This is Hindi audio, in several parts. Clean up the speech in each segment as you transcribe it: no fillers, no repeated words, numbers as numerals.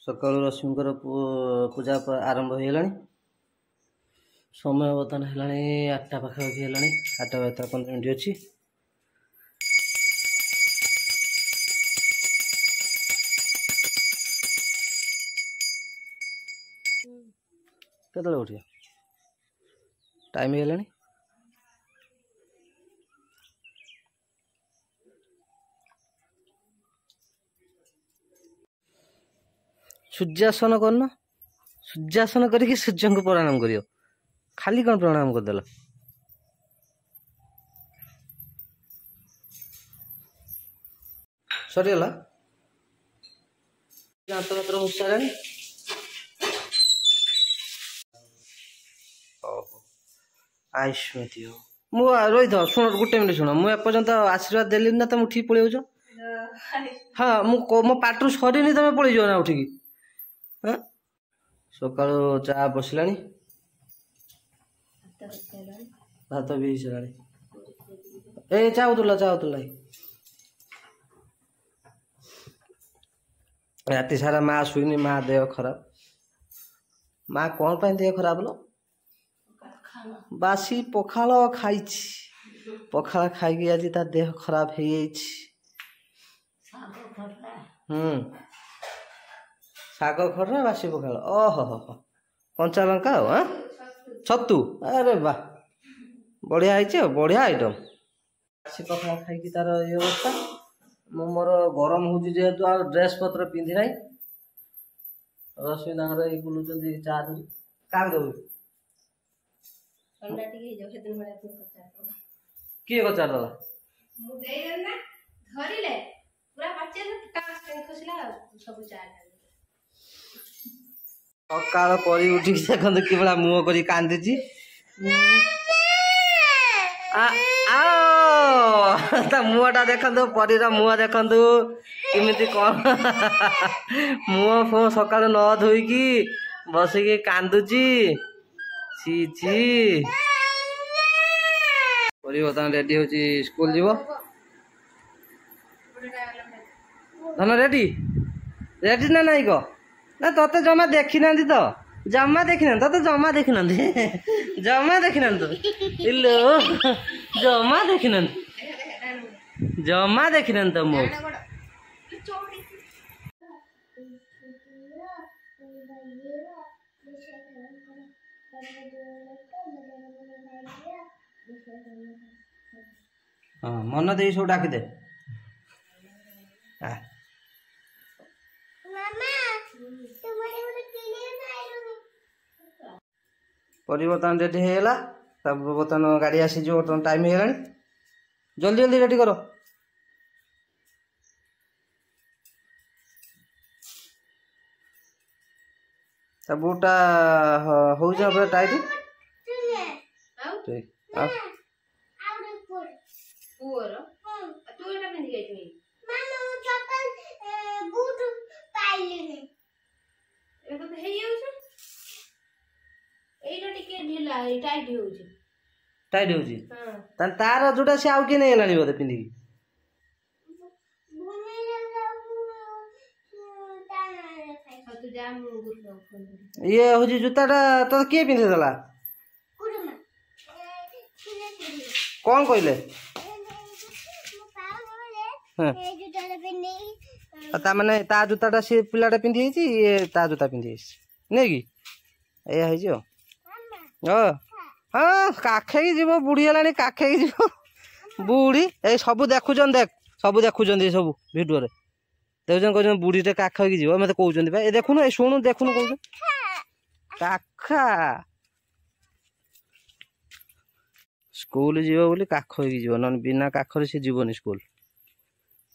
सकाळु रश्मिकर पूजा आरंभ हो गलानी। समय बर्तमान है 8टा पाखापाखि है 8टा 15 मिनट अच्छी। केतले उठ टाइम है सूर्यासन करना। सूर्यासन करके सूर्य को प्रणाम करियो। खाली कौन प्रणाम करदेल सरीगला दांत मात्र मुसारे आयुष्मती हो मु रही था शुण गोटे मिनट शुण मुझे एपर्तंत आशीर्वाद देली ना तुम उठी पलैज। हाँ मो पाटू सरीनी तुम पलैज ना उठिकी। सकाळु चा बसला भात भी सारा ए चा उतरला राति सारा माँ शुनी माँ देह खराब। माँ कौन पाई देह खराब लो बासी पखाल खाई पखाल खाई आज ता देह खराब हो शाग खरा बासी पखाल ओहो कंचा लंका हाँ छतु अरे वाह बढ़िया है बढ़िया आइटम। बासी पखाल खाई तार ये अवस्था मोर गरम हो जेहेतु आ ड्रेस पत्र पिंधि ना रश्मि तांकर बुलूँ चा धरी क्या देव किए पचार दला सकाल पर उठी देखते कि मुह कर कांदी मुहटा देखु परीर मुह देखु केमी कौन मुह फो सका न धोईकी बसिकी कांदुची ची परी बर्तमान रेडी हो स्कूल जीव धन रेडी रेडी ना नहीं कह ना ते जमा देखी ना तो जमा देखी ना ते जमा देखी ना जमा देखी ना इलो जमा देखी ना जमा देखी ना तो मो हाँ मन दे सब डाक दे परिवर्तन रेडी है तब बर्तमान गाड़ी आसी बर्तमान टाइम है जल्दी जल्दी रेडी करो। तब बूटा हो टाइट ठीक टाइट हो तार जोटा सी आउ किए नहीं गलानी बोधे पिंधिकी ये हूँ जूताटा तो किए पिंधे देला कौन कहले माने ता जूताटा सी पिलाटा पिंधि ये ता जूता पिंधि नहीं कि या हाँ काखे जीव बुढ़ी है काखे जीव बुढ़ी ए सब देखुन देख सब देखुं सब भिडियो देखुन कह बुढ़ीटे काख जीव मत कहते देखुन ए शुणु देखुन कौन काखा स्कूल जीव बोली काख जीव न बिना काखरे सी जीवनी स्कूल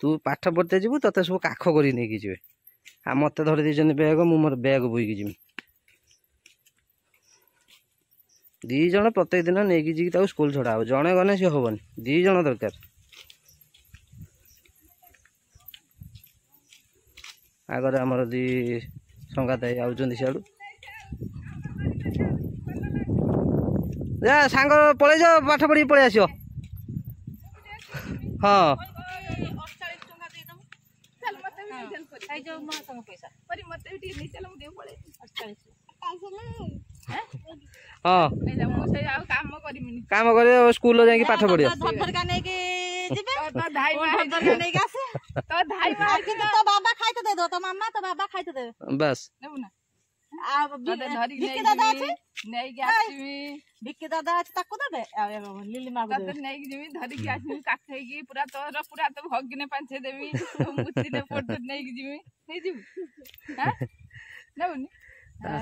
तू पाठ पढ़ते जीव ते सब काख कर जी आ मत धरी दे बैग मु मोर बैग बोईकी जीवी दी जन प्रत्येक दिन नहीं जी स्कूल छड़ा हो जड़े गने सी हेनी दी जन दरकार आगर आमर दी संगात आउଛନ୍ତି सियाड़ू जा सांग पलि जाओ पाठ पढ़ी पलि आस हाँ परी मते भी नहीं चल मु दे पळे 48 हाँ नहीं जा मु से आ काम करिमिनी काम करे स्कूल जाई पाठ पढ़ियो धरधरका नै के जिबे तो धाई मार धरधरका नै के आसे तो धाई मार कि तो बाबा खाइते दे दो तो मम्मा तो बाबा खाइते दे बस नेबु ना आ धरी बिक्की दादा अछि नहीं के आसीमी बिक्की दादा अछि ताको देबे लिली मां को कत नहीं के जिमी धरी के आसीमी काखै की पूरा तो भगिने पांचे देबी मुतिने पोट नहीं के जिमी नहीं जिबु हां नेबु नि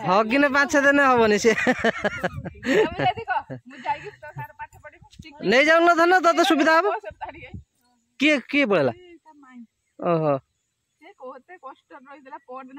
हगिने 5-6 दिन हबनी से अब देखो मु जाई के तो सार पाठ पढी नहीं जाऊ ना धन तो सुविधा हबो किए बोला ओहो से कोते कष्ट रही देला पर दिन